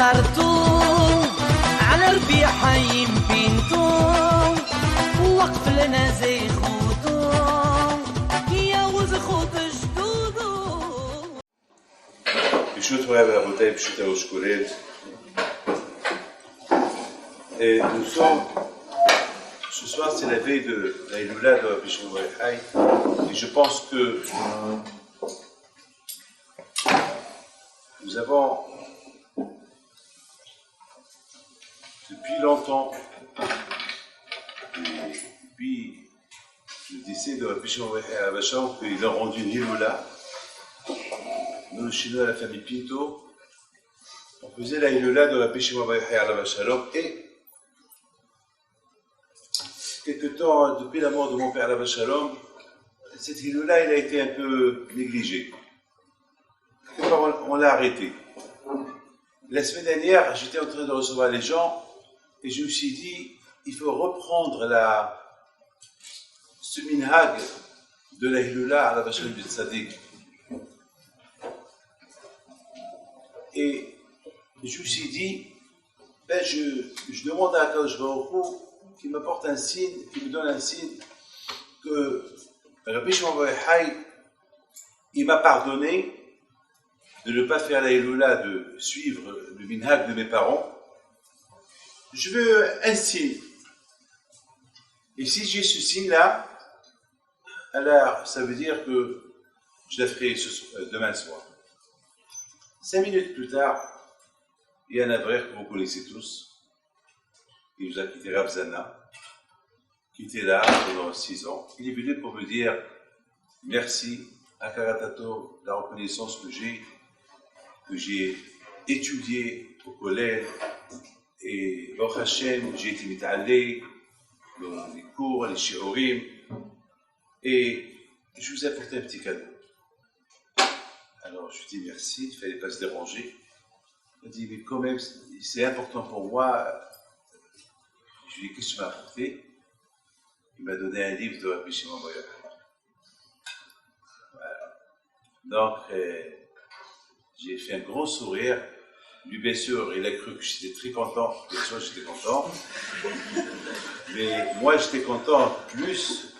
خرطوم على ربيع حيم بنتو وقف لنا زي خطوم يا وز خط جدودو. פשוט רואה ברבותיי, פשוט הראש כולל. Et nous sommes, ce soir c'est la veille de la Hilula de Rabbi Shimon bar Yochai, et je pense que nous avons depuis longtemps, depuis le décès de Rabbi Shimon bar Yochai à Vachon, qu'il a rendu une Hilula. Nous, chez nous, à la famille Pinto, on faisait la Hilula de Rabbi Shimon bar Yochai à Vachon, et quelque temps, depuis la mort de mon père Alav Shalom, cette Hilula, elle a été un peu négligée. On l'a arrêtée. La semaine dernière, j'étais en train de recevoir les gens et je me suis dit, il faut reprendre ce minhag de la Hilula à Alav Shalom du Tzadik. Et je me suis dit, ben je demande à Akadosh Baruch Hu qui m'apporte un signe, qui me donne un signe que Rabbi Shimon bar Yochai, il m'a pardonné de ne pas faire la Hilula, de suivre le minhag de mes parents. Je veux un signe. Et si j'ai ce signe-là, alors ça veut dire que je la ferai demain soir. 5 minutes plus tard, il y a un avrère que vous connaissez tous. Il nous a quitté Rav Zana, qui était là pendant 6 ans. Il est venu pour me dire merci à Karatato, la reconnaissance que j'ai étudié au collège, et au Hachem, j'ai été mitallé dans les cours, les shiurim, et je vous ai apporté un petit cadeau. Alors je lui dis merci, il ne fallait pas se déranger. Il m'a dit mais quand même, c'est important pour moi. Je lui ai dit, qu'est-ce que tu m'as apporté? Il m'a donné un livre de Rabbi Shimon bar Yochai. Voilà. Donc, j'ai fait un grand sourire. Lui, bien sûr, il a cru que j'étais très content. Bien sûr, j'étais content. Mais moi, j'étais content plus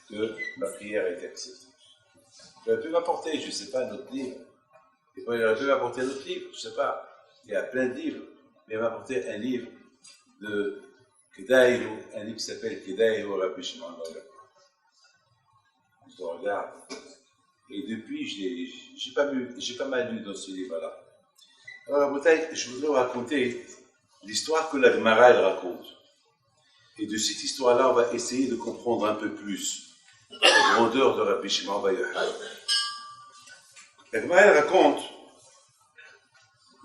que ma prière a été acceptée. Il aurait pu m'apporter, je ne sais pas, un autre livre. Et puis, il aurait pu m'apporter un autre livre, je ne sais pas. Il y a plein de livres. Mais il m'a apporté un livre de Kedaïhu, un livre qui s'appelle Kedaïhu Rabbi Shimon bar Yochai. Je le regarde. Et depuis, j'ai pas mal lu dans ce livre-là. Alors, je voudrais vous raconter l'histoire que la Gemara elle raconte. Et de cette histoire-là, on va essayer de comprendre un peu plus la grandeur de Rabbi Shimon bar Yochai. La Gemara elle raconte,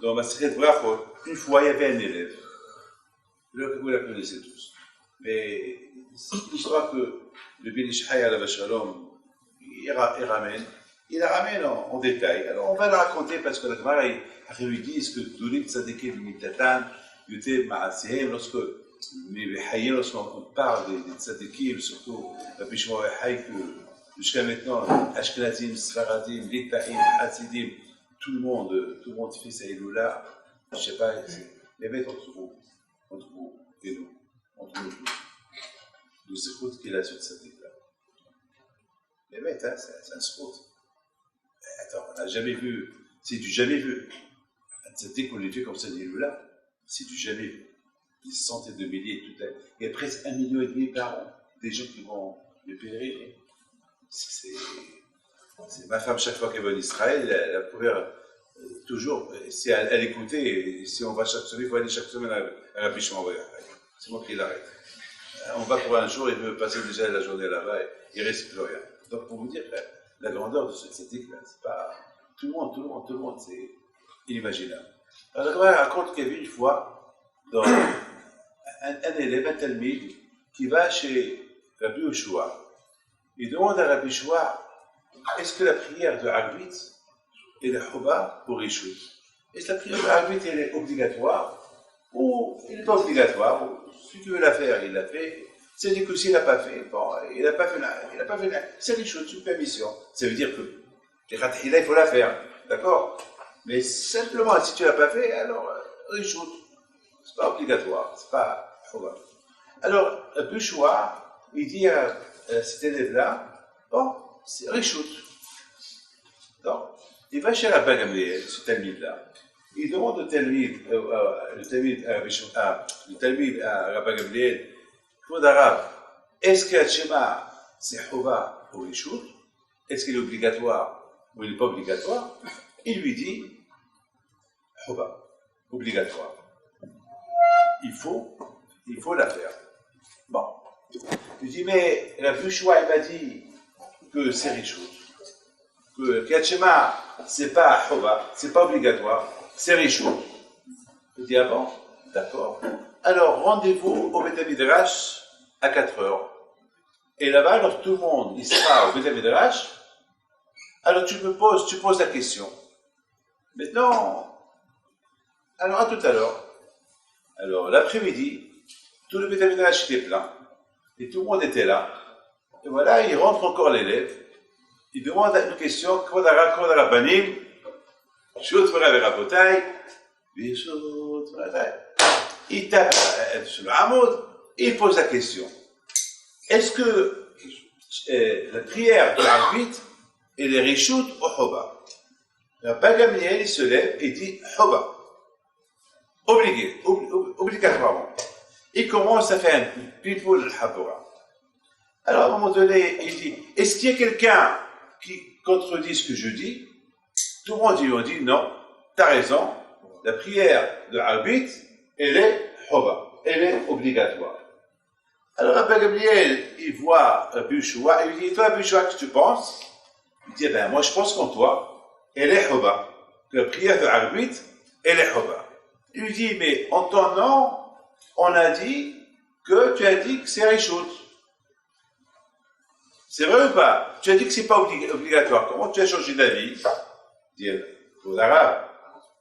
dans Masechet Brachot, une fois il y avait un élève. Vous la connaissez tous. Mais c'est une histoire que le Ben Ish Chai Alav Shalom, il la ramène en détail. Alors on va la raconter parce que la Gemara lui dit que Gdolim Tzadikim Mitatan, Yotem Ma'asiem, lorsqu'on parle des Tzadikim, surtout Rabbi Shimon bar Yochai, que jusqu'à maintenant, Ashkenazim, Sfaradim, Litaim, Hasidim, tout le monde fait sa Hilula. Je ne sais pas, les mettre entre vous et nous, entre nous tous. Nous écoutons qu'il a sur cette éclat. Les mecs, hein, c'est un scout. Attends, on n'a jamais vu, c'est du jamais vu. C'était qu'on les fait comme ça, là, c'est du jamais vu. Des centaines de milliers, tout à il y a presque 1,5 million par an, des gens qui vont les pèleriner. C'est ma femme, chaque fois qu'elle va en Israël, elle a couvert toujours, si elle écoutait, si on va chaque semaine, il faut aller chaque semaine à Rabbi Shimon bar Yochai. C'est moi qui l'arrête. On va pour un jour, il veut passer déjà la journée là-bas, il ne reste plus rien. Donc pour vous dire la grandeur de cette éclat, c'est pas tout le monde, c'est inimaginable. Alors la raconte qu'il y avait une fois dans un élève, un talmid, qui va chez Rabbi Yoshua. Il demande à Rabbi Yoshua, est-ce que la prière de Arvit est la Choba pour Rishut? Est-ce que la prière de Arvit elle est obligatoire ou elle n'est pas obligatoire? Si tu veux la faire, il l'a fait. C'est-à-dire que s'il n'a pas fait, bon, il n'a pas fait, c'est Rishut, c'est une permission. Ça veut dire que les Khatila, il faut la faire, d'accord? Mais simplement, si tu l'as pas fait, alors, réchoute. C'est pas obligatoire, c'est pas probable. Alors, Bouchoua, il dit à cet élève-là, bon, c'est réchoute. Donc, il va chez Rabbi Gamliel, ce talmid-là. Il demande au talmid, le talmid à Rabbi Gamliel, Kod Arav, est-ce que Shema, c'est Chova ou réchoute? Est-ce qu'il est obligatoire ou il n'est pas obligatoire? Il lui dit, Chova, obligatoire. Il faut la faire. Bon. Il dit, mais la Bouchoua, il m'a dit que c'est réchoute. Que Kachema, c'est pas Chova, c'est pas obligatoire, c'est réchoute. Il dit, ah bon? D'accord. Alors, rendez-vous au Beth Midrash à 4 heures. Et là-bas, alors tout le monde, il sera au Beth Midrash. Alors tu poses la question. Maintenant, alors à tout à l'heure. Alors l'après-midi, tout le Beth Midrash était plein. Et tout le monde était là. Et voilà, il rentre encore l'élève. Il demande une question. Kodara Banim. Shoot Rav Rabotai. Il tape sur le hamoud. Et il pose la question. Est-ce que la prière de l'arbitre, elle est réchoute ou choba? Rabbi Gamliel, il se lève et dit choba. Obligatoirement. Il commence à faire un pile-poule de l'habora. Alors, à un moment donné, il dit, est-ce qu'il y a quelqu'un qui contredit ce que je dis? Tout le monde lui dit, non, t'as raison, la prière de l'arbitre, elle est choba, elle est obligatoire. Alors, Rabbi Gamliel, il voit Bouchoua, et il lui dit, toi, Bouchoua, qu'est-ce que tu penses? Il dit, ben, moi, je pense qu'en toi, elle est choba, que la prière de l'arbitre, elle est choba. Il lui dit, mais en ton nom, on a dit que tu as dit que c'est réchoute. C'est vrai ou pas? Tu as dit que c'est pas obligatoire. Comment tu as changé d'avis? Il dit, pour l'arabe,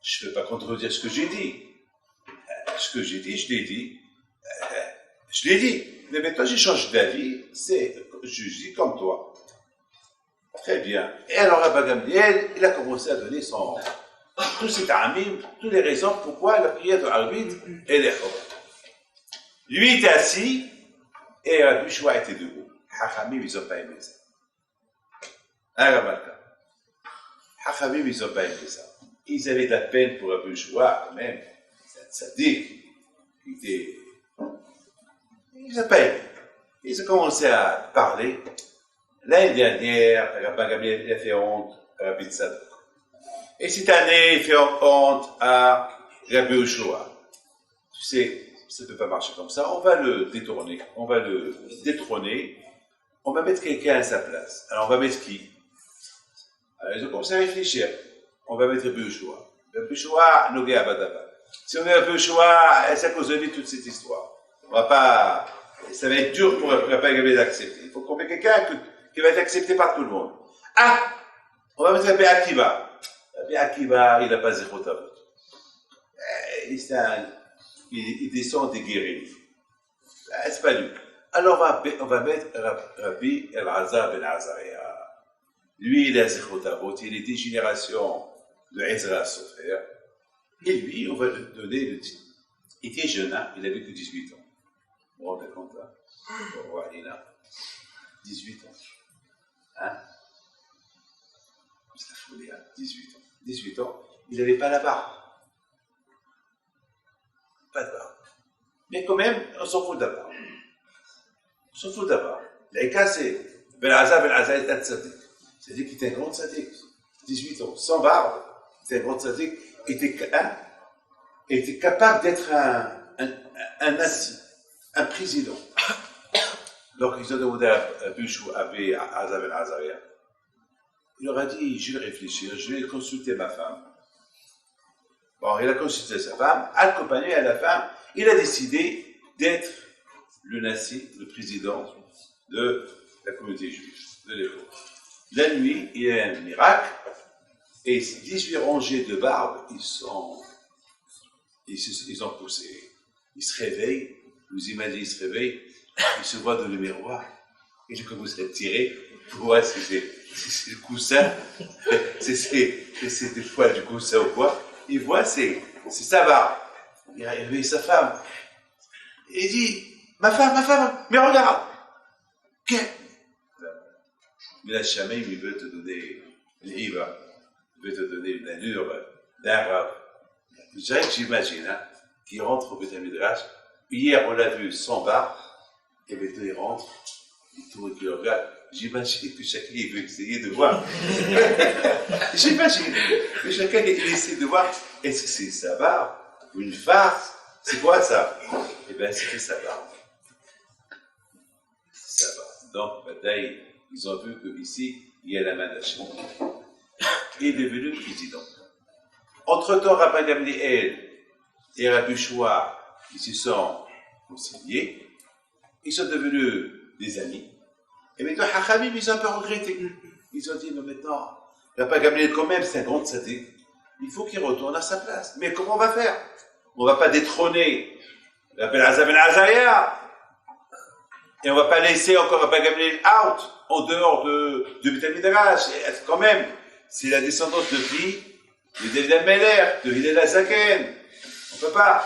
je ne vais pas contredire ce que j'ai dit. Ce que j'ai dit, je l'ai dit. Je l'ai dit. Mais maintenant, j'ai changé d'avis. Je dis comme toi. Très bien. Et alors, Rabbi Gamliel, il a commencé à donner tous ses ta'amim, toutes les raisons pourquoi la prière de l'arbitre, elle est choba. Lui était assis, et Rabbi Bouchoua était debout. Hachamim, ils n'ont pas aimé ça. Hein, Rabalka? Hachamim, ils n'ont pas aimé ça. Ils avaient de la peine pour Rabbi Bouchoua, même. Ça dit qu'il était. Ils n'ont pas aimé. Ils ont commencé à parler. L'année dernière, Rabbi Gamliel a fait honte à Rabbi Tzadok. Et cette année, il fait honte à Rabbi Bouchoua. Tu sais, ça ne peut pas marcher comme ça. On va le détourner. On va le détrôner. On va mettre quelqu'un à sa place. Alors, on va mettre qui? Alors, ils ont commencé à réfléchir. On va mettre Rabbi Bouchoua. Rabbi Bouchoua, Nogé Abadaba. Si on met Rabbi Bouchoua, c'est à cause de lui toute cette histoire. On va pas. Ça va être dur pour Rabbi Gamliel d'accepter. Il faut qu'on mette quelqu'un qui va être accepté par tout le monde. Ah! On va mettre Rabbi Akiva. Rabbi Akiva, il n'a pas zéro tabou. Il descend des guéris. C'est pas lui. Alors on va mettre Rabbi El-Azar ben Azaria. Lui, il a zéro tabou. Il est des générations de Ezra, son frère. Et lui, on va lui donner le titre. Il était jeune, hein? Il avait que 18 ans. Vous vous rendez compte, là? Il a 18 ans. Hein? C'est la folie, hein? 18 ans. 18 ans, il n'avait pas la barbe. Pas de barbe. Mais quand même, on s'en fout de la barbe. On s'en fout de la barbe. Il a cassé. Ben Azar est un tzaddik. C'est-à-dire qu'il était un grand tzaddik. 18 ans, sans barbe. Il était un grand tzaddik. Il était capable d'être un nazi, un président. Donc, ils ont demandé à Bouchoua, à Azar ben Azaria. Il leur a dit, je vais réfléchir, je vais consulter ma femme. Bon, il a consulté sa femme, accompagné à la fin, il a décidé d'être le nazi, le président de la communauté juive, de l'époque. La nuit, il y a un miracle, et 18 rangées de barbe, ils ont poussé. Ils se réveillent, vous imaginez, ils se réveillent, ils se voient dans le miroir, et ils commencent à tirer pour voir ce que c'est. le coussin, c'est des poils du coussin ou quoi. Il voit, c'est sa barbe. Il a réveillé sa femme. Et il dit, ma femme, mais regarde. Mais la Shamaïm, il veut te donner l'Iva, il veut te donner une allure d'arabe. Je dirais que j'imagine, hein, qu'il rentre au Beth Midrash. Hier, on l'a vu sans barbe, et maintenant il rentre, il tourne et il regarde. J'imagine que chacun il veut essayer de voir. J'imagine que chacun il essaie de voir, est-ce que c'est sa barbe ou une farce? C'est quoi ça? Eh bien, c'était sa barbe. C'est sa barbe. Donc, maintenant, ils ont vu qu'ici, il y a la main d'Hachem. Il est devenu président. Entre-temps, Rabbi Gamliel et Rabbi Shua, ils se sont conciliés. Ils sont devenus des amis. Et maintenant, Hachamim, ils ont un peu regretté. Ils ont dit, non, maintenant, Rabbi Gamliel, quand même, c'est un grand tzaddik. Il faut qu'il retourne à sa place. Mais comment on va faire? On ne va pas détrôner Rabbi Elazar ben Azariah. Et on ne va pas laisser encore Rabbi Gamliel out, en dehors de Beth Midrash. Quand même, c'est la descendance de qui? De David Ameller, de Hillel Hazaken. On ne peut pas.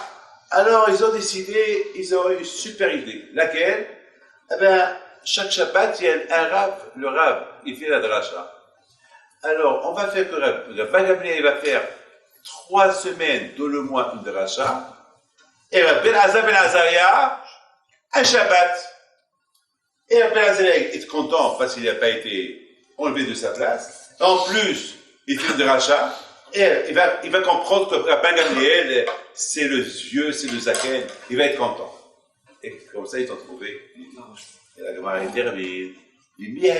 Alors, ils ont décidé, ils ont eu une super idée. Laquelle? Eh bien, chaque Shabbat, il y a un rab, le rab, il fait la dracha. Alors, on va faire que Rabbi Gamliel va faire 3 semaines dans le mois une dracha, et Rabbi Elazar ben Azariah, un Shabbat. Et Rabbi Elazar est content parce qu'il n'a pas été enlevé de sa place. En plus, il fait une dracha, et il va comprendre que Rabbi Gamliel, c'est le vieux, c'est le zaken, il va être content. Et comme ça, ils ont trouvé. Et la Gemara termine. Il dit, hein?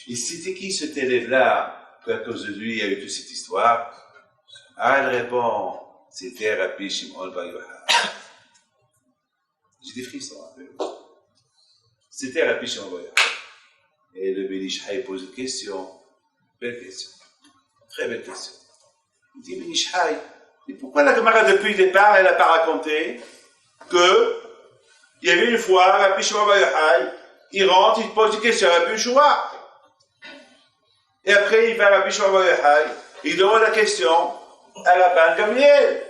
Et c'était qui cet élève-là, qu'à cause de lui, il y a eu toute cette histoire? Ah, elle répond, c'était Rabbi Shimon bar Yochai. J'ai des frissons un peu. C'était Rabbi Shimon bar Yochai. Et le Ben Ish Chai pose une question. Belle question. Très belle question. Il dit, Ben Ish Chai, et pourquoi la Gemara, depuis le départ, elle n'a pas raconté que il y avait une fois, Rabbi Shimon bar Yochai, il rentre, il pose une question à Rabbi Shua. Et après, il va à Rabbi Shimon bar Yochai, il demande la question à Rabbi Gamliel.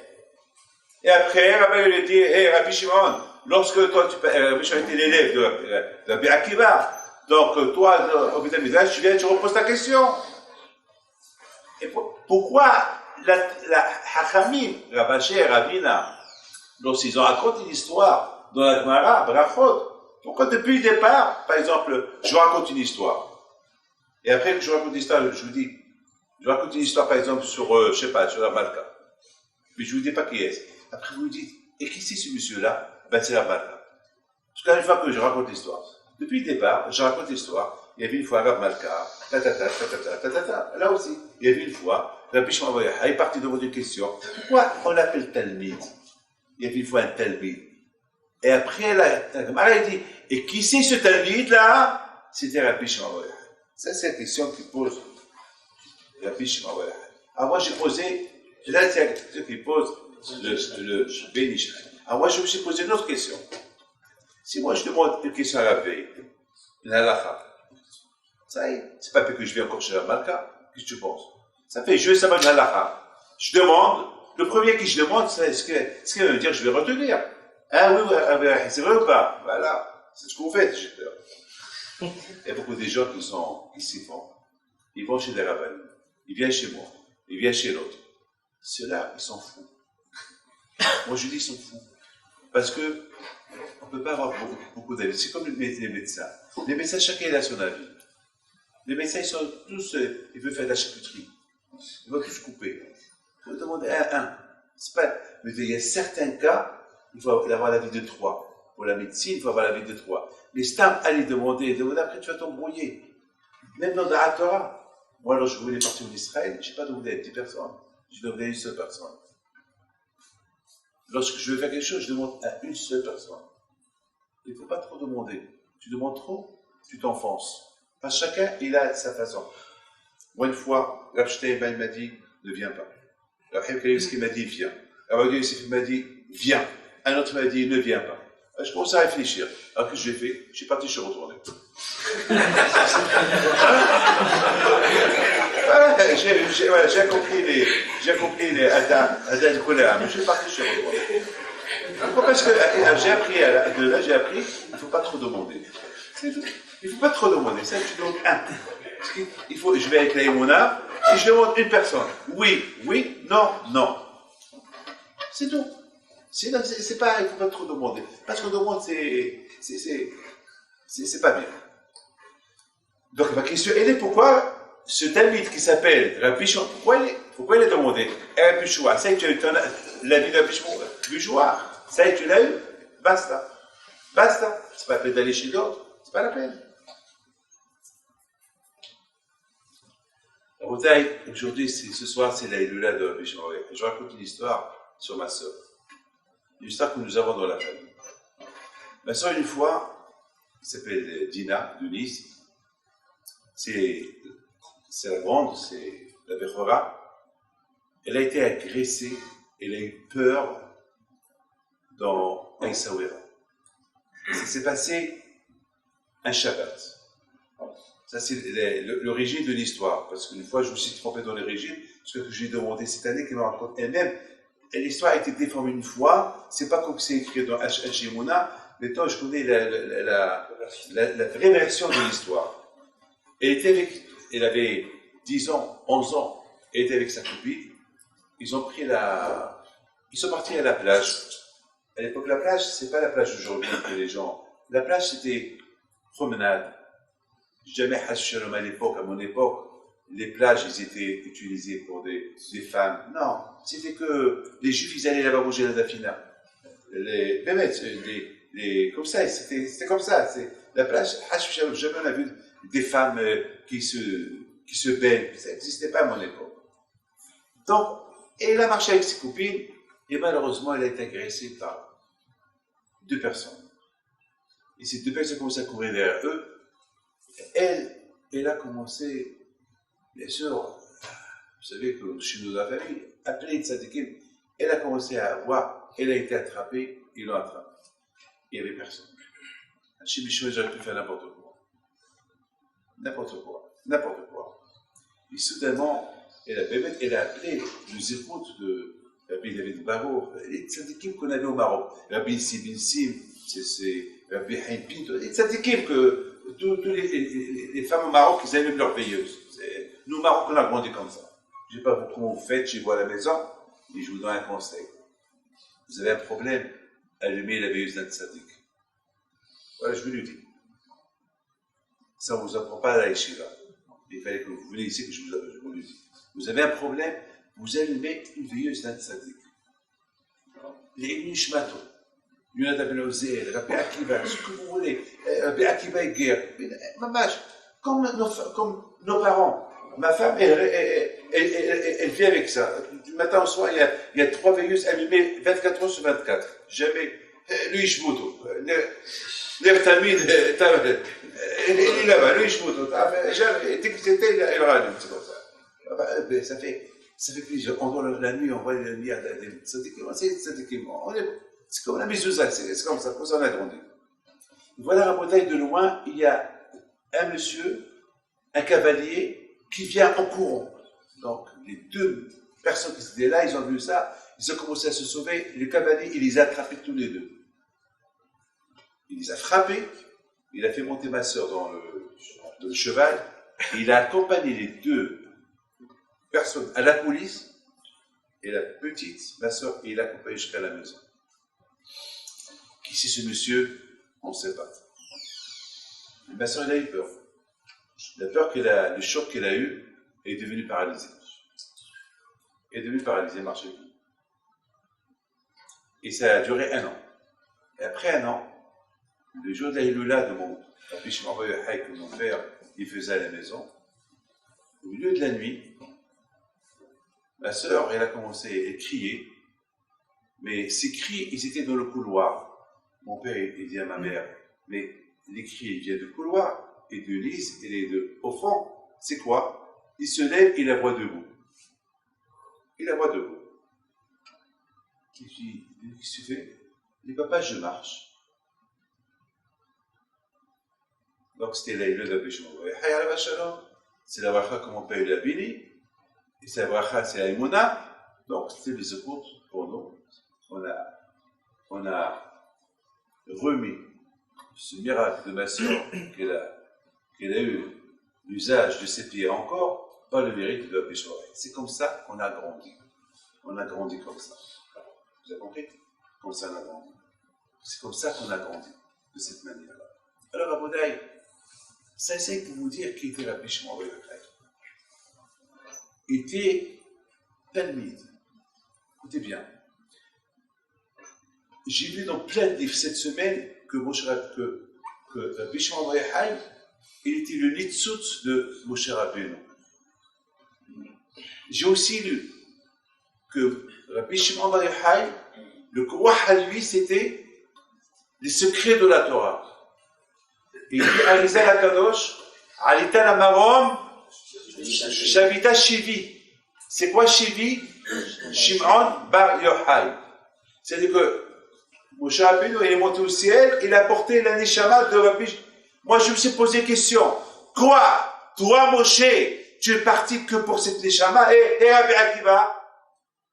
Et après, Rabbi lui dit, hey, Rabbi Shimon, lorsque toi, Rabbi Shimon était l'élève de Rabbi Akiva, donc toi, au Beth Midrash, tu viens, tu reposes ta question. Et pourquoi la Hachamim, Ravaché et Ravina, lorsqu'ils ont raconté l'histoire dans la Gemara, Brachot, pourquoi depuis le départ, par exemple, je vous raconte une histoire, et après que je raconte l'histoire, je vous dis, je raconte une histoire par exemple sur, je sais pas, sur la Malka, mais je ne vous dis pas qui est-ce. Après vous me dites, et qui c'est ce monsieur-là? Ben c'est la Malka. Parce qu'une fois que je raconte l'histoire, depuis le départ, je raconte l'histoire, il y avait une fois Rav Malka, là aussi, il y avait une fois, Rabbi Shimon bar Yochai est parti demander une question, pourquoi on l'appelle Talmid? Il y avait une fois un Talmid. Et après, la Gemara dit, et qui c'est ce Talmid-là? C'était Rabbi Shimon bar Yochai. Ça, c'est la question qu'il pose Rabbi Shimon bar Yochai. Alors moi, j'ai posé, là, c'est la question qu'il pose le Ben Ish Chai. Alors moi, je me suis posé une autre question. Si moi, je demande une question à la veille, une halakha, ça y est, c'est pas parce que je viens encore chez la Malka, qu'est-ce que tu penses? Ça fait, je vais savoir une halakha. Je demande, le premier qui je demande, c'est ce qu'il va me dire, je vais retenir. Ah oui, c'est vrai ou pas? Voilà, c'est ce que vous faites, j'ai peur. Il y a beaucoup de gens qui s'y font. Ils vont chez des rabbins, ils viennent chez moi, ils viennent chez l'autre. Ceux-là, ils sont fous. Moi, je dis, ils sont fous. Parce que, on ne peut pas avoir beaucoup d'avis. C'est comme les médecins. Les médecins, chacun il a son avis. Les médecins, ils sont tous, ils veulent faire de la charcuterie. Ils vont tous couper. Il faut demander un. C'est pas, mais il y a certains cas, il faut avoir l'avis de 3. Pour la médecine, il faut avoir l'avis de 3. Mais Stam, allez demander, après tu vas t'embrouiller. Même dans la Torah. Moi, alors je voulais partir en Israël, je n'ai pas demandé à 10 personnes. Je demandais à une seule personne. Lorsque je veux faire quelque chose, je demande à une seule personne. Il ne faut pas trop demander. Tu demandes trop, tu t'enfonces. Parce que chacun, il a sa façon. Moi, une fois, Rav Steinman m'a dit, ne viens pas. Rav Chaim Kanievski m'a dit, viens. Rav Yosef m'a dit, viens. Un autre m'a dit, ne viens pas. Je commence à réfléchir. Alors que j'ai fait, je suis parti, je suis retourné. J'ai accompli les Ada de Koléa, mais je suis parti, je suis retourné. Pourquoi? Parce que j'ai appris, de là, j'ai appris, il ne faut pas trop demander. Il ne faut pas trop demander, ça, tu demandes un. Je vais avec la Emouna, et je demande une personne. Oui, oui, non, non. C'est tout. C'est pas, il ne faut pas trop demander. Parce qu'on demande, c'est pas bien. Donc ma question, elle est pourquoi ce Talmid qui s'appelle Rabbi Shimon, pourquoi il est demandé? Rabbi Shua, ça y est, tu as eu la vie de Rabbi Shua, ça y est, tu l'as eu, basta. Basta. C'est pas la peine d'aller chez d'autres, c'est pas la peine. Aujourd'hui, ce soir, c'est la Hilula de Rabbi Shimon. Je raconte une histoire sur ma sœur. Une histoire que nous avons dans la famille. Ma sœur, une fois, qui s'appelle Dina, de Nice, c'est la grande, c'est la Bechora. Elle a été agressée, elle a eu peur dans Aïssaouira. Ça s'est passé un Shabbat. Ça, c'est l'origine de l'histoire. Parce qu'une fois, je me suis trompé dans l'origine, ce que j'ai demandé cette année, qu'elle me raconte elle-même. Et l'histoire a été déformée une fois, c'est pas comme c'est écrit dans Hashimouna, mais toi, je connais la vraie version de l'histoire. Elle avait 10 ans, 11 ans, elle était avec sa copine, ils sont partis à la plage. À l'époque, la plage, c'est pas la plage d'aujourd'hui que les gens. La plage, c'était promenade. Jamais Hachem à l'époque, à mon époque, les plages, ils étaient utilisées pour des femmes. Non, c'était que les Juifs, ils allaient là-bas manger la dafina. Comme ça, c'était comme ça. La plage, Hachem, jamais on a vu des femmes qui se baignent. Ça n'existait pas à mon époque. Donc, elle a marché avec ses copines, et malheureusement, elle a été agressée par 2 personnes. Et ces 2 personnes ont commencé à courir derrière eux. Elle a commencé, bien sûr, vous savez que chez nous dans la famille, après une tzadikim, elle a commencé à voir, elle a été attrapée, ils l'ont attrapée. Il n'y avait personne. Chez Michel, j'aurais pu faire n'importe quoi. N'importe quoi. Et soudainement, elle a appelé le zérout de Rabbi David Barou, les tzadikim qu'on avait au Maroc. Rabbi Sibin Sim, c'est Rabbi Haïm Pinto, les tzadikim que toutes les femmes au Maroc, ils avaient leur veilleuse. Nous, au Maroc, on a grandi comme ça. Je ne sais pas comment vous faites chez vous à la maison, mais je vous donne un conseil. Vous avez un problème, allumez la veilleuse d'un tzaddik. Voilà, je vous le dis. Ça ne vous apprend pas à la yeshiva. Il fallait que vous veniez ici que je vous le dis. Vous avez un problème, vous allumez une veilleuse d'un tzaddik. Les nishmato. Yonatan ben Ozer, Rabbi Akiva, ce que vous voulez, Rabbi Akiva et guerre, mamash, comme nos parents. Ma femme, elle vit avec ça. Du matin au soir, il y a 3 veilleuses allumées 24 heures sur 24. Jamais. Lui, je moto. L'Ertamid, il est là-bas, lui, je moto. Jamais. Dès que c'était, il rallume, c'est comme ça. Ça fait plaisir. On dort la nuit, on voit la nuit à des tzadikim. C'est comme la mezouza, c'est comme ça on a grandi. Voilà, à Rabotaï, de loin, il y a un monsieur, un cavalier, qui vient en courant. Donc, les 2 personnes qui étaient là, ils ont vu ça, ils ont commencé à se sauver. Le cavalier, il les a attrapés tous les 2. Il les a frappés, il a fait monter ma sœur dans le cheval, et il a accompagné les 2 personnes à la police, et la petite, ma sœur, il l'a accompagnée jusqu'à la maison. Qui c'est ce monsieur? On ne sait pas. Mais ma soeur, elle a eu peur. La peur le choc qu'elle a eu, elle est devenue paralysée. Elle est devenue paralysée, elle ne marchait plus. Et ça a duré 1 an. Et après 1 an, le jour de la Hilula de mon que mon père il faisait à la maison, au milieu de la nuit, ma soeur, elle a commencé à crier, mais ces cris, ils étaient dans le couloir. Mon père, il dit à ma mère, mais les cris, ils viennent du couloir, et de Lise, et au fond, c'est quoi? Il se lève, il la voit debout. Il la voit debout. Il dit, qu'est-ce que tu fais? Il dit, papa, je marche. Donc c'était l'aïle de Rabbi Shimon Bar Yochai alav shalom. C'est la bracha comme on paye la béni. Et cette bracha, c'est la Emouna. Donc c'était les secours pour nous. On a remis ce miracle de ma sœur qu'elle a eu l'usage de ses pieds encore par le mérite de Rabbi Shimon Bar Yochai. C'est comme ça qu'on a grandi. On a grandi comme ça. Vous avez compris? Comme ça on a grandi. C'est comme ça qu'on a grandi, de cette manière-là. Alors, Aboudaï, ça essaie pour vous dire qui était Rabbi Shimon Bar Yochai. Il était talmid. Écoutez bien. J'ai vu dans plein de livres cette semaine que Rabbi Shimon Bar Yochai, il était le nitzut de Moshe Rabbeinu. J'ai aussi lu que Rabbi Shimon Bar Yochai, le Kouah à lui, c'était les secrets de la Torah. Il dit à Rizal HaKadosh, Alita la Marom, Shavita Shivi. C'est quoi Shivi? Shimon Bar Yochai. C'est-à-dire que Moshe Rabbeinu, il est monté au ciel, il a porté la Neshama de Rabbi. Moi, je me suis posé la question. Quoi? Toi, Moshe, tu es parti que pour cette Neshama et Rabbi Akiva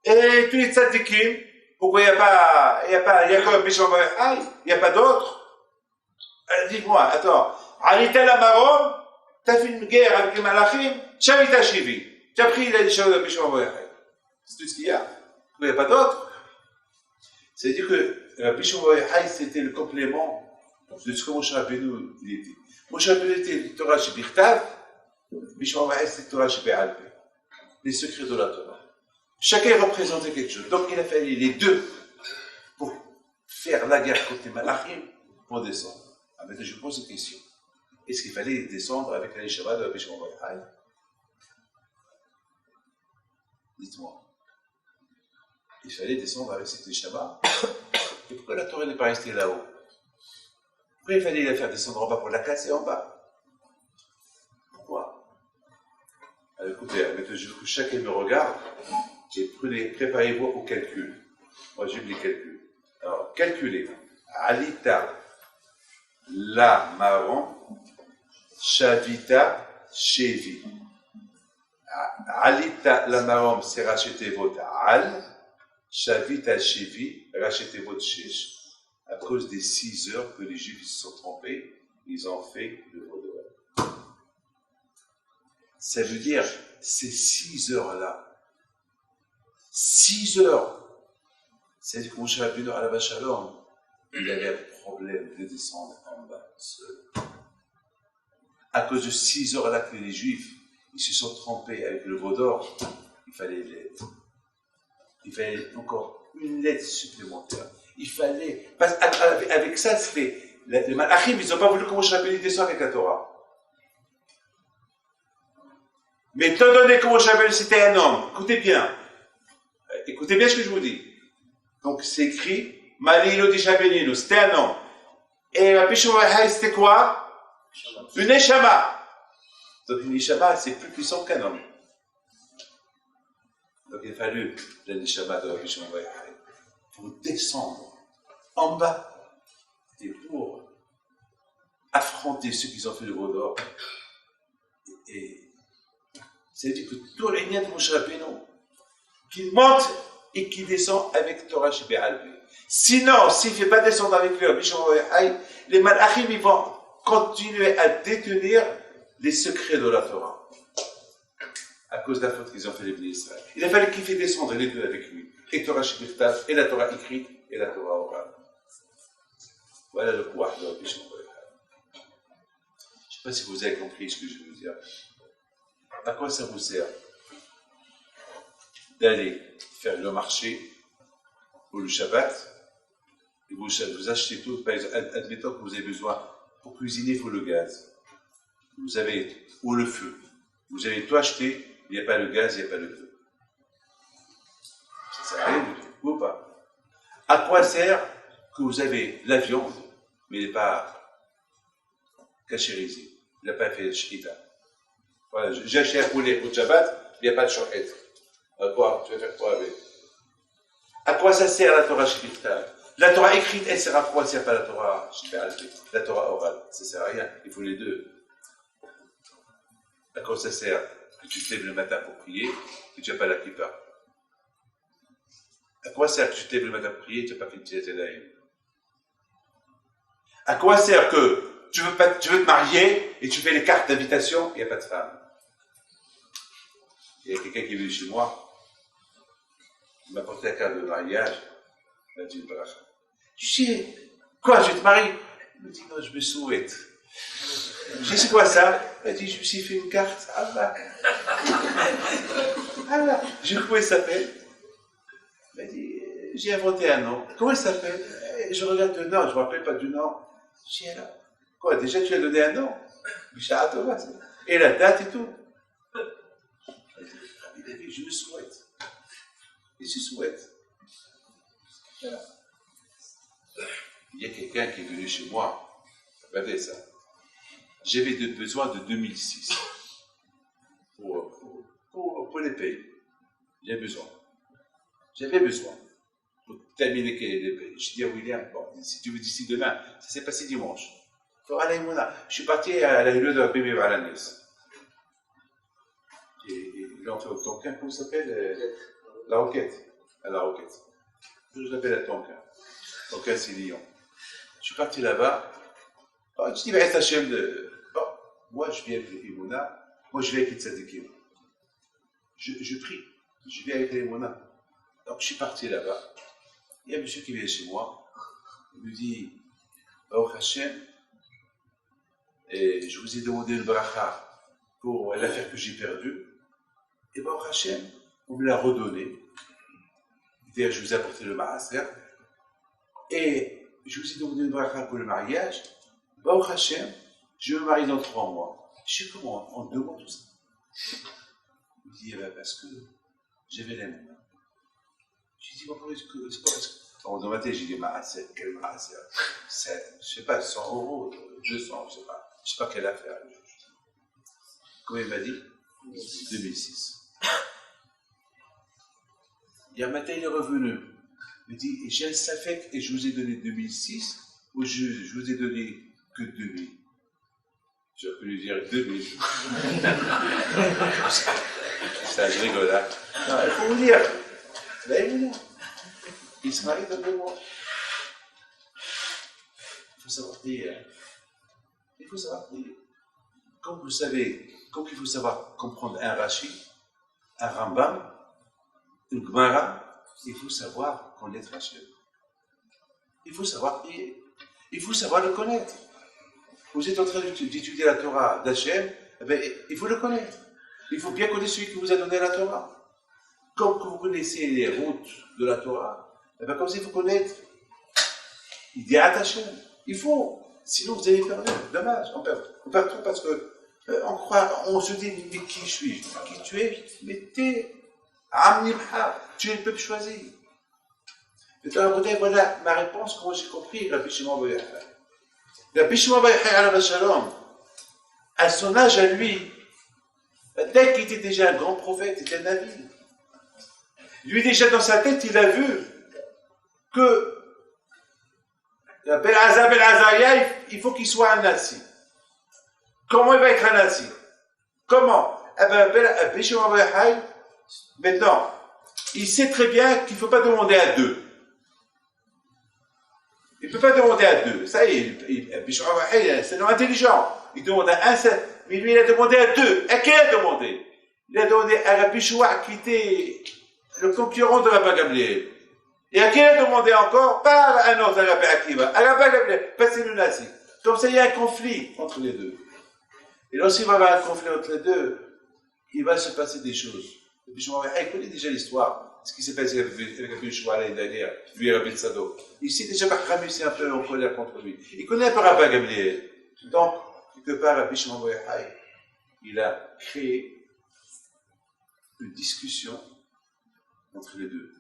et tous les tzadikim? Pourquoi il n'y a que Rabbi Shimon Bar Yochai? Il n'y a pas d'autres? Dites-moi, attends. Alita la Marom, tu as fait une guerre avec les Malachim, Shavita Shivi. Tu as pris la Neshama de Rabbi Shimon Bar Yochai. C'est tout ce qu'il y a. Il n'y a pas d'autres? C'est-à-dire que Rabbi Shimon Bar Yochai, c'était le complément de ce que Moshe Rabbeinu était. Moshe Rabbeinu était le Torah Shebirtav, Rabbi Shimon Bar Yochai, c'était le Torah Shebe'al Peh. Les secrets de la Torah. Chacun représentait quelque chose. Donc il a fallu les deux pour faire la guerre contre les Malachim pour descendre. Ah, maintenant je pose une question. Est-ce qu'il fallait descendre avec la Neshama de Rabbi Shimon Bar Yochai? Dites-moi. Il fallait descendre avec cette Neshama. Et pourquoi la Torah n'est pas restée là-haut? Pourquoi il fallait la faire descendre en bas pour la casser en bas? Pourquoi? Alors écoutez, maintenant je veux que chacun me regarde. Et préparez-vous au calcul. Moi, j'aime les calculs. Alors, calculez. Alita, la maron, shavita, shevi. Alita, la maron, c'est racheter votre al. Shavita, shevi, racheter votre shesh. À cause des 6 heures que les Juifs se sont trompés, ils ont fait le vaudou. Ça veut dire, ces 6 heures-là, 6 heures. C'est-à-dire que Moshe Rabbeinu alav shalom, il avait un problème de descendre en bas seul. À cause de 6 heures-là que les Juifs, ils se sont trompés avec le veau d'or, il fallait l'aide. Il fallait encore une lettre supplémentaire. Il fallait... Parce avec ça, c'était... Les Malachim, ils n'ont pas voulu que Moshe Rabbeinu descende avec la Torah. Mais étant donné que Moshe Rabbeinu, c'était un homme, écoutez bien ce que je vous dis. Donc c'est écrit, Malilo di Shabbenino, c'était un homme. Et Rabbi Shimon Bar Yochai, c'était quoi? Une Neshama. Donc une Neshama, c'est plus puissant qu'un homme. Donc il a fallu la Neshama de Rabbi Shimon Bar Yochai pour descendre en bas et pour affronter ceux qui ont fait le veau d'or. Et c'est-à-dire que tout le lien de Moshe Rabbeinu, qu'il monte et qu'il descend avec Torah Shebe'al Peh. Sinon, s'il ne fait pas descendre avec lui, Rabbi Shimon Bar Yochai, les Malachim ils vont continuer à détenir les secrets de la Torah. À cause de la faute qu'ils ont fait les Bnei Israël. Il a fallu qu'il fait descendre les deux avec lui. Et Torah Shebirtav, et la Torah écrite, et la Torah orale. Voilà le pouvoir de Rabbi Shimon Bar Yochai. Je ne sais pas si vous avez compris ce que je veux dire. À quoi ça vous sert d'aller faire le marché ou le Shabbat et vous achetez tout? Par exemple, admettons que vous avez besoin pour cuisiner, il faut le gaz. Vous avez, ou le feu. Vous avez tout acheté, il n'y a pas le gaz, il n'y a pas le feu. Ça sert à rien du tout, ou pas? À quoi sert que vous avez la viande, mais elle n'est pas cachérisée, il n'a pas fait de shkita? Voilà, j'ai acheté un poulet pour Shabbat, il n'y a pas de choquette. À quoi? Tu vas faire quoi avec? À quoi ça sert la Torah Shebirtav? La Torah écrite, elle sert à quoi? Elle sert pas la Torah, la Torah orale, ça sert à rien. Il faut les deux. À quoi ça sert que tu te lèves le matin pour prier et tu n'as pas la kippa? À quoi sert que tu te lèves le matin pour prier et tu n'as pas fait le Tzilat? À quoi sert que tu veux te marier et tu fais les cartes d'invitation et il n'y a pas de femme? Il y a quelqu'un qui est venu chez moi, il m'a porté la carte de mariage, il m'a dit une bracha. Tu sais, quoi, je vais te marier? Il me dit, non, je me souhaite. Je dis, c'est quoi ça? Il m'a dit, je me suis fait une carte. Allah. Allah. J'ai cru comment il s'appelle. Il m'a dit, j'ai inventé un nom. Comment il s'appelle? Je regarde le nom, je ne me rappelle pas du nom. Je dis, alors, quoi, déjà tu as donné un nom? Et la date et tout. Il a dit, je me souhaite. Il se souhaite. Voilà. Il y a quelqu'un qui est venu chez moi. Regardez ça. J'avais besoin de 2006 pour les payer. J'avais besoin pour terminer les payer. Je dis à William, bon, si tu veux d'ici demain, ça s'est passé dimanche. Je suis parti à la réunion de la Bibi Valanes. Et il est entré au Tonkin, comment ça s'appelle? La Roquette. À la Roquette. Je l'appelle la Tonkin. Tonkin, c'est Lyon. Je suis parti là-bas. Je dis, Hachem bon, moi je viens avec les Imouna, moi je viens avec les Tzadikim. Je prie, je viens avec les Imouna. Donc je suis parti là-bas. Il y a un monsieur qui vient chez moi. Il me dit, Baruch Hachem, et je vous ai demandé une bracha pour l'affaire que j'ai perdue. Et Baruch Hachem, on me l'a redonné. C'est-à-dire, je vous ai apporté le maaser. Et je vous ai demandé une bracha pour le mariage. Baruch Hachem, je me marie dans 3 mois. Je sais comment, en 2 mois, tout ça. Il me dit, parce que j'avais les mains. Je lui dis, c'est pas parce que. Dans ma tête, j'ai dit, maaser, quel maaser? Je ne sais pas, 100 €, 200, je ne sais pas. Je ne sais pas quelle affaire. Comment il m'a dit? 2006. Il y a un matin, il est revenu. Il me dit, j'ai un safek et je vous ai donné 2006 ou je vous ai donné que 2000. J'aurais pu lui dire 2000. Ça, je rigole, hein. Non, il faut vous dire. Là, il se marie dans 2 mois. Il faut savoir prier. Hein. Il faut savoir prier. Comme vous savez, comme il faut savoir comprendre un Rashi, un Rambam, une Gemara, il faut savoir connaître Hachem. Il faut savoir prier. Il faut savoir le connaître. Vous êtes en train d'étudier la Torah d'Hachem, eh bien, il faut le connaître. Il faut bien connaître celui qui vous a donné la Torah. Comme que vous connaissez les routes de la Torah, eh bien, comme ça, il faut connaître. Il dit à Hachem. Il faut. Sinon, vous allez perdre. Dommage. On perd tout parce que on se dit, mais qui suis-je? Qui tu es? Mais t'es Amnibha. Tu es le peuple choisi. Et voilà ma réponse, comment j'ai compris Rabbi Shimon bar Yochai. Rabbi Shimon bar Yochai alav shalom, à son âge à lui, dès qu'il était déjà un grand prophète, il était un navi. Lui déjà dans sa tête, il a vu que Ben Azariah, il faut qu'il soit un nasi. Comment il va être un nasi? Comment? Rabbi Shimon bar Yochai, maintenant, il sait très bien qu'il ne faut pas demander à 2. Il ne peut pas demander à 2. Ça y est, c'est un homme intelligent. Il demande à un seul. Mais lui, il a demandé à 2. À qui il a demandé? Il a demandé à Rabbi Shua qui était le concurrent de Rabbi Gamliel. Et à qui il a demandé encore? Pas à un autre, à Rabbi Akiva. À Rabbi Gamliel. Pas c'est le nazi. Comme ça, il y a un conflit entre les deux. Et lorsqu'il va y avoir un conflit entre les deux, il va se passer des choses. Rabbi Shua, il connaît déjà l'histoire. Ce qui s'est passé avec Rabbi Shua l'année dernière, lui et Rabbi Tzadok. Il sait déjà par Rabbi un peu en colère contre lui. Il connaît un peu Rabbi Gamliel. Donc, quelque part, Rabbi Shimon bar Yochai, il a créé une discussion entre les deux.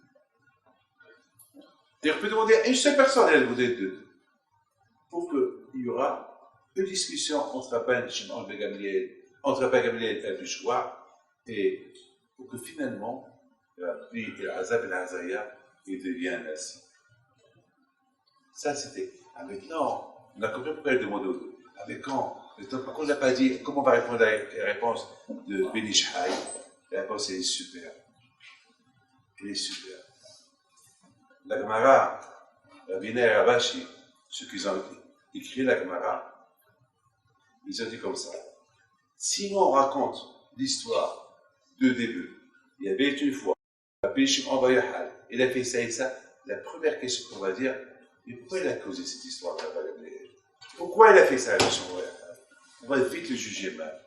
Et on peut demander à une seule personne, elle demander 2. Pour qu'il y aura une discussion entre Rabbi Shimon bar Gamliel, entre Rabbi Gamliel et Rabbi Shua, et pour que finalement, Rabbi Elazar ben Azariah, il devient un nasi. Ça, c'était. Ah, maintenant, on a compris pourquoi elle demandait au dos. Ah, mais quand? Pourquoi on n'a pas dit comment on va répondre à la réponse de Benishai? La réponse, elle est super. Elle est super. La Gemara, Rabbeinu et Ravashi, ceux qui ont écrit la Gemara, ils ont dit comme ça. Si on raconte l'histoire de début, il y avait une fois, il a fait ça et ça, la première question qu'on va dire, mais pourquoi il a causé cette histoire de la Pourquoi il a fait ça, on va vite le juger mal.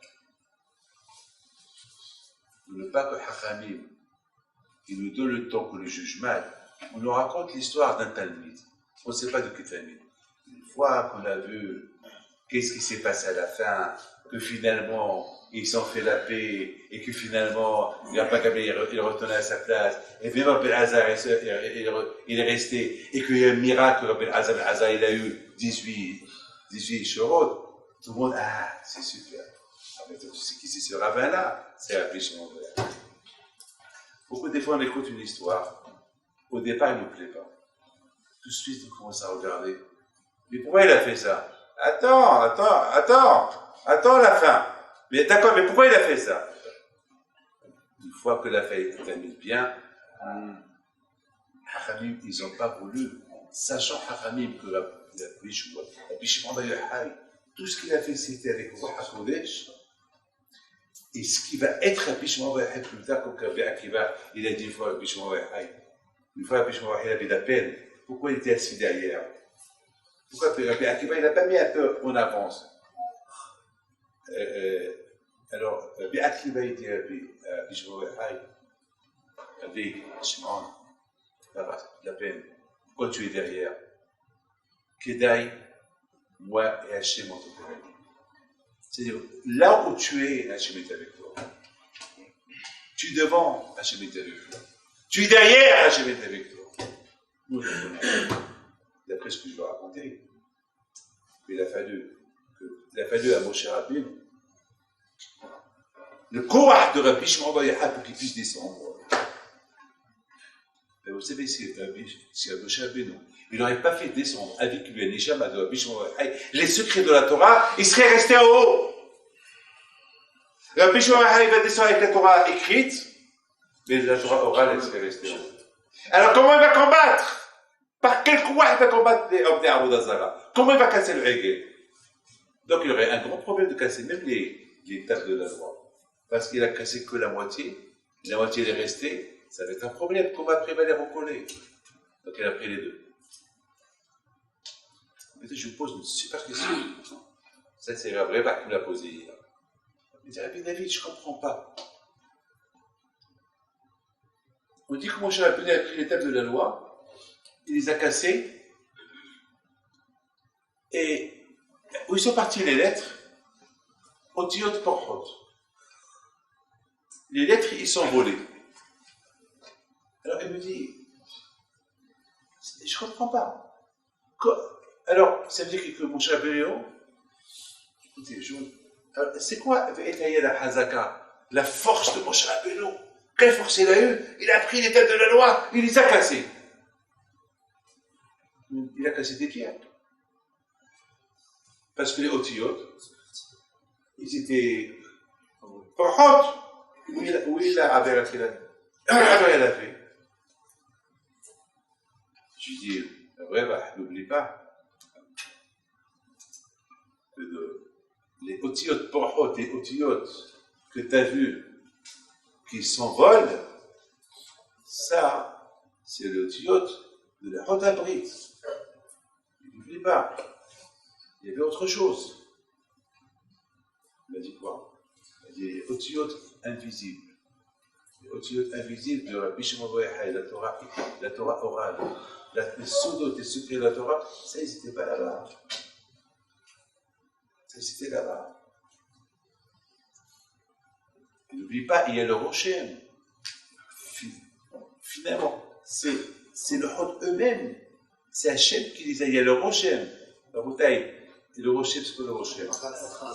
Ne pas que Hachamim, il nous donne le temps qu'on le juge mal. On nous raconte l'histoire d'un Talmud. On ne sait pas de quel Talmud. Une fois qu'on a vu qu'est-ce qui s'est passé à la fin, que finalement ils ont fait la paix et que finalement il est retourné à sa place et bien Rabbi Hazar il est resté et qu'il y a un miracle, Rabbi Hazar il a eu 18 chorot. Tout le monde, ah, c'est super. Ah, mais tu sais qui c'est ce rabbin-là? C'est Rabbi Shimon Bar Yochai. Beaucoup des fois on écoute une histoire, au départ il ne nous plaît pas. Tout de suite on commence à regarder. Mais pourquoi il a fait ça? Attends la fin. Mais d'accord, mais pourquoi il a fait ça? Une fois que la fin est terminée bien, Hachamim, ils n'ont pas voulu, sachant Hachamim que Rabbi Shimon Bar Yochai, tout ce qu'il a fait c'était avec Ruach HaKodesh, et ce qui va être Rabbi Shimon Bar Yochai plus tard, comme Rabbi Akiva, il a dit une fois Rabbi Shimon Bar Yochai, une fois Rabbi Shimon Bar Yochai avait la peine, pourquoi il était assis derrière? Pourquoi Rabbi Akiva, il n'a pas mis un peu en avance? Alors, Rabbi Akiva, il dit à Rabbi Shimon Bar Yochai, Rabbi Shimon, la peine, pourquoi tu es derrière? Kedaï, moi et Hachem ont opéré. C'est-à-dire, là où tu es, Hachem est avec toi. Tu es devant, Hachem est avec toi. Tu es derrière, Hachem est avec toi. Nous, d'après ce que je vais raconter, il a fallu à Moshe Rabbeinu le courage de Rabbi Shimon Bar Yochai pour qu'il puisse descendre. Mais vous savez, si Moshe Rabbeinu il n'aurait pas fait descendre avec lui un Neshama de Rabbi Shimon Bar Yochai, les secrets de la Torah, il serait resté en haut. Rabbi Shimon Bar Yochai va descendre avec la Torah écrite, mais la Torah orale, elle serait restée en haut. Alors comment il va combattre? Par quel courage il va combattre les hommes d'Avodah Zara? Comment il va casser le Hegel? Donc il aurait un grand problème de casser même les tables de la loi. Parce qu'il a cassé que la moitié elle est restée, ça va être un problème. Comment après il va les recoller? Donc il a pris les deux. Maintenant je vous pose une super question. Ça c'est la vraie vague qui me l'a posée hier. Il dit, Rabbi David, je ne comprends pas. On dit que Moshe Rabbeinu a pris les tables de la loi, il les a cassées, et où ils sont partis les lettres? Otiyot Porchot. Les lettres, ils sont volés. Alors il me dit, je ne comprends pas. Alors, ça veut dire que Moshe Rabbeinu, écoutez, c'est quoi la Hazaka, la force de Moshe Rabbeinu? Quelle force il a eu? Il a pris les têtes de la loi, il les a cassées. Il a cassé des pierres. Parce que les Otiyot, ils étaient Porchot. Où il a averti la fait. Je dis, n'oublie pas que les Otiyot Porchot, les Otiyot que tu as vus qui s'envolent, ça, c'est le Otiyot de la Hot Abrit. N'oublie pas, il y avait autre chose. Il a dit quoi? Il a dit les Otiyot invisibles. Les Otiyot invisibles de Rabbi Shimon Bar Yochai, la Torah orale, les sodotes et secrets de la Torah, ça, ils n'étaient pas là-bas. Ça, ils étaient là-bas. N'oublie pas, il y a le Rochem. Finalement, c'est le Hod eux-mêmes. C'est Hachem qui disait, il y a le Rochem. La bouteille, le Rochem, c'est quoi le Rochem?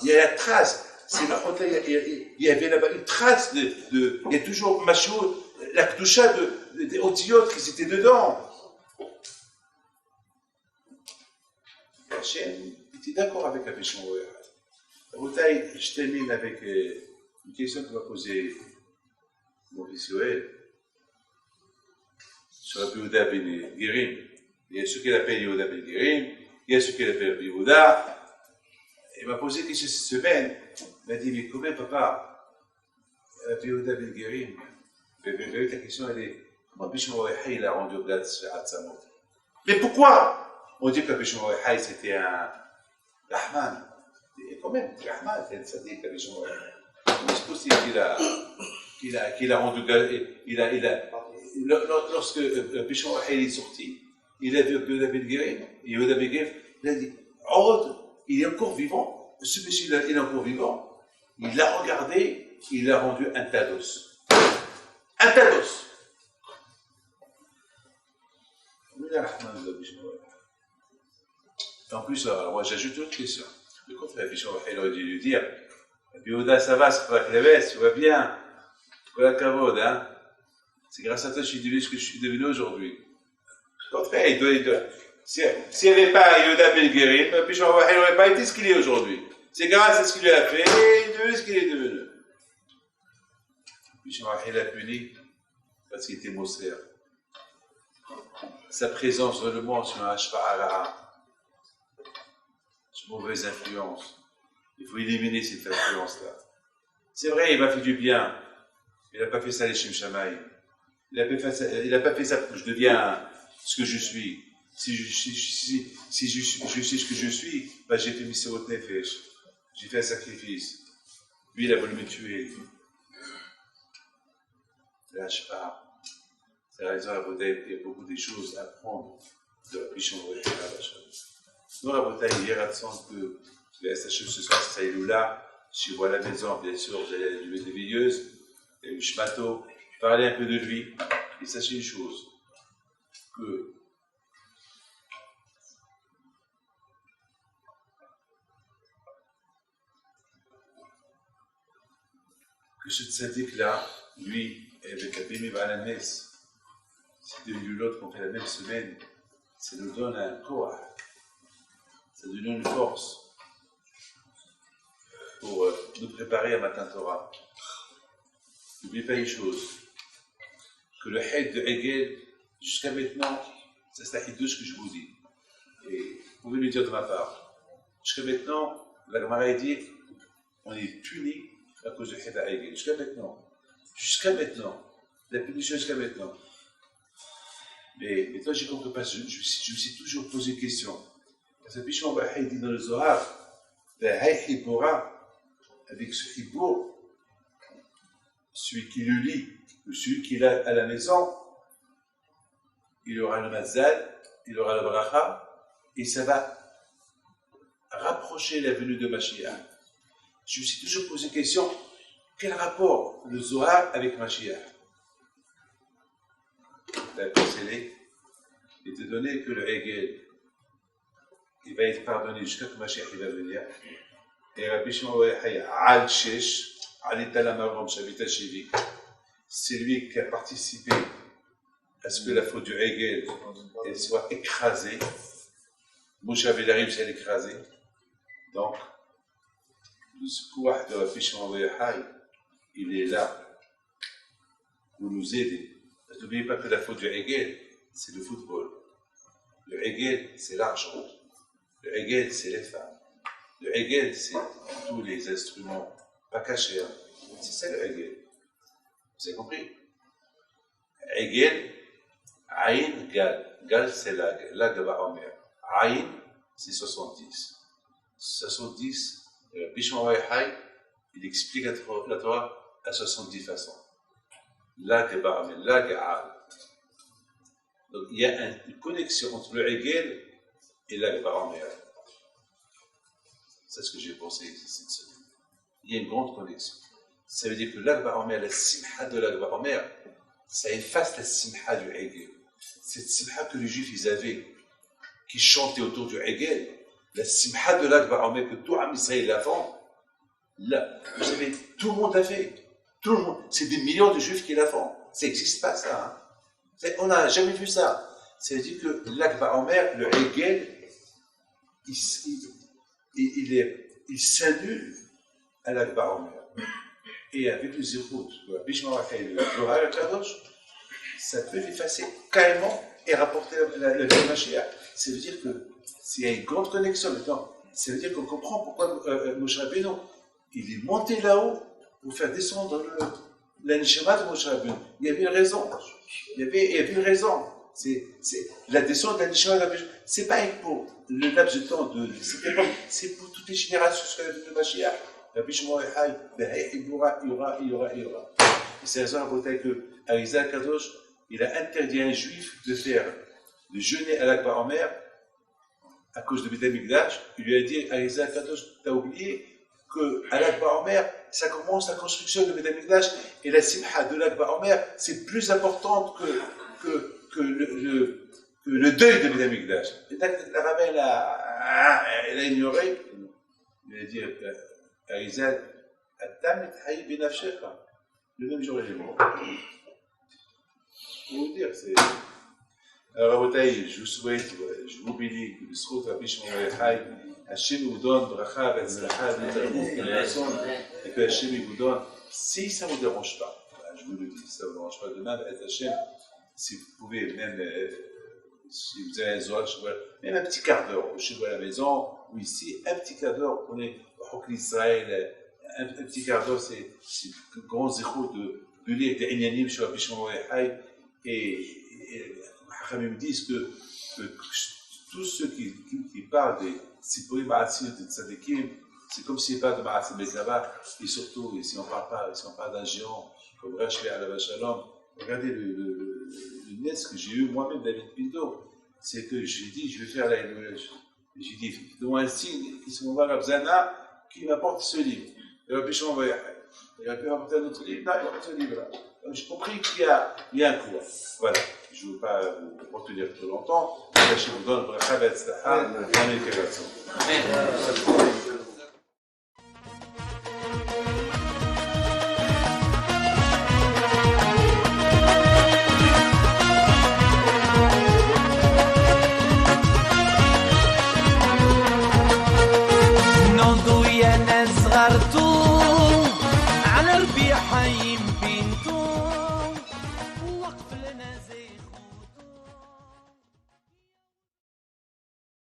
Il y a la trace. C'est le Hod, il y avait là-bas une trace il y a toujours Machou, la Kdusha des Otiyot qui étaient dedans. Hachem était d'accord avec la Bishma Wahai. Je termine avec une question que va poser mon fils Yoel sur la Yehuda ben Guérim. Il y a ceux qui l'appellent Yehuda ben Guérim, il y a ceux qui l'appellent Yehuda. Il m'a posé une question cette semaine. Il m'a dit, mais comment papa, Yehuda ben Guérim, la question elle est, comment Bishma Wahai il a rendu Gad Samot? Mais pourquoi on dit que Bishma Wahai c'était un Rahman? Et quand même, Rahman, ça dit que Bishma Wahai. Mais c'est possible qu'il a rendu Gad. Lorsque Bishma Wahai est sorti, il a vu Yehuda ben Guérim, et Yehuda ben Guérim, il a dit, oh, il est encore vivant, ce monsieur-là, il est encore vivant. Il l'a regardé, il l'a rendu un tados. Un tados. En plus, moi j'ajoute une autre question. Le contraire, il aurait dû lui dire, Yehuda, ça va, c'est pas la clavesse, tu vas bien, voilà la cavode, hein. C'est grâce à toi que je suis devenu ce que je suis devenu aujourd'hui. Au contraire, il doit. S'il n'y avait pas Yehuda ben Guérim, puis il n'aurait pas été ce qu'il est aujourd'hui. C'est grâce à ce qu'il lui a fait, il est devenu ce qu'il est devenu. Puis il l'a puni parce qu'il était Moser. Sa présence dans le monde sur un Hashpa'ala, sur une mauvaise influence. Il faut éliminer cette influence-là. C'est vrai, il m'a fait du bien. Il n'a pas fait ça les Shem Shamaï. Il n'a pas fait ça pour que je devienne ce que je suis. Si je sais ce que je suis, bah j'ai fait Misérot Nefesh. J'ai fait un sacrifice. Lui, il a voulu me tuer. Là, je pars. C'est la raison, il y a beaucoup de choses à apprendre de la Bishma Wahai. Nous, la bataille, hier, à que la station ce soir, c'est Saïloula. Je vois à la maison, bien sûr, vous allez à la nuée des veilleuses. Il y a eu Shmato. Je parlais un peu de lui. Et sachez une chose, que ce tzaddik-là, lui, avec Abimé Balanes, c'est devenu l'autre qu'on fait la même semaine, ça nous donne un corps, ça nous donne une force pour nous préparer à Matan Torah. N'oubliez pas une chose, que le Haïd de Hegel, jusqu'à maintenant, c'est ce Haïdouche que je vous dis. Et vous pouvez lui dire de ma part. Jusqu'à maintenant, la Gemara dit, on est puni à cause de Haïd de Hegel. Jusqu'à maintenant, la punition jusqu'à maintenant. Mais toi, j'ai compris pas, je me suis toujours posé une question. Parce que Bishma Wahai dit dans le Zohar, Haïd Hibora, avec ce Hibor, celui qui le lit, ou celui qui est là à la maison, il aura le mazal, il aura le bracha, et ça va rapprocher la venue de Mashiach. Je me suis toujours posé la question, quel rapport le Zohar avec Mashiach? La scellé et te donner que le Hegel, il va être pardonné jusqu'à ce que Mashiach il va venir. Et Rabbi Shimon Wahai al-Shesh, c'est lui qui a participé à ce que la faute du Hegel soit écrasée. Moshe Avedarim s'est écrasé. Donc, le secours de Rabbi Shimon Wahai, il est là pour nous aider. N'oubliez pas que la faute du Hegel, c'est le football. Le Hegel, c'est l'argent. Le Hegel, c'est les femmes. Le Hegel, c'est tous les instruments pas cachés. Hein. C'est ça le Hegel. Vous avez compris? Hegel, Aïn, Gal. Gal, c'est Lag. Lag de Ba'omer. Aïn, c'est 70. 70, Bishma Wahai, il explique la Torah à 70 façons. Lag de Ba'omer. Lag, Al. Donc il y a une connexion entre le Hegel et Lag de Ba'omer. C'est ce que j'ai pensé cette semaine. Il y a une grande connexion. Ça veut dire que l'Akba Omer, la simha de l'Akba Omer, ça efface la simha du Hegel. Cette simha que les Juifs ils avaient, qui chantaient autour du Hegel, la simha de l'Akba Omer que tout Am Israël l'a fait, là, vous savez, tout le monde l'a fait. Tout le monde. C'est des millions de Juifs qui la font. Ça n'existe pas ça. Hein. On n'a jamais vu ça. Ça veut dire que l'Akba Omer, le Hegel, il s'annule à l'Akbar Omer. Et avec le zéro, ça peut l'effacer carrément et rapporter la vie de Mashiach. Ça veut dire que s'il y a une grande connexion maintenant, ça veut dire qu'on comprend pourquoi Moshe Rabbeinu, il est monté là-haut pour faire descendre la neshama de Moshe Rabbeinu. Il y avait une raison. Il y avait une raison. C'est la descente de la neshama de Rabbeinu. C'est pas pour le laps de temps c'est pour toutes les générations sur la vie de Mashiach. Rabbi Shimon il y aura. Et c'est la raison pour laquelle que Arizal Kadosh, il a interdit à un juif de jeûner à l'Akbar Omer à cause de Beth Amikdash. Il lui a dit, Arizal Kadosh, t'as oublié qu'à l'Akbar Omer, ça commence la construction de Beth Amikdash et la simha de l'Akbar Omer, c'est plus importante que le deuil de Beth Amikdash. Et la rabbin, elle a ignoré. Il a dit, Arizal, Adam et Haïb Ben Afshecha. Le même jour, il est mort. Pour vous dire, c'est. Alors, Rabotaï, je vous souhaite, je vous bénis que le Srout Rabbi Shimon Bar Hachem vous donne bracha, vetzlacha, et que Hachem vous donne, si ça ne vous dérange pas, je vous le dis, si ça ne vous dérange pas demain, Hachem, si vous pouvez, même si vous avez un zoal, même un petit quart d'heure, chez vous à la maison, ou ici, un petit quart d'heure, on est au Hok l'Israël, un petit quart d'heure, c'est le grand zéro de lire des Inyanim sur Rabbi Shimon Bar et me disent que tous ceux qui parlent des Sipurim Ma'atzim, des Tzadikim, c'est comme s'ils parlent de Ma'atzim Bekava, et surtout, si on parle d'un géant, comme Rashi Alav Shalom, regardez le net que j'ai eu moi-même, David Pinto, c'est que j'ai dit, je vais faire la j'ai dit, donne un signe, qui se m'envoie à Zana, qui m'apporte ce livre. Et Rabbi Shimon Bar Yochai. Il aurait pu apporter un autre livre, non, il apporte ce livre-là. Donc j'ai compris qu'il y a un cours. Voilà. Je ne veux pas vous retenir trop longtemps. Je vous donne le bracha vetzlacha, Amen.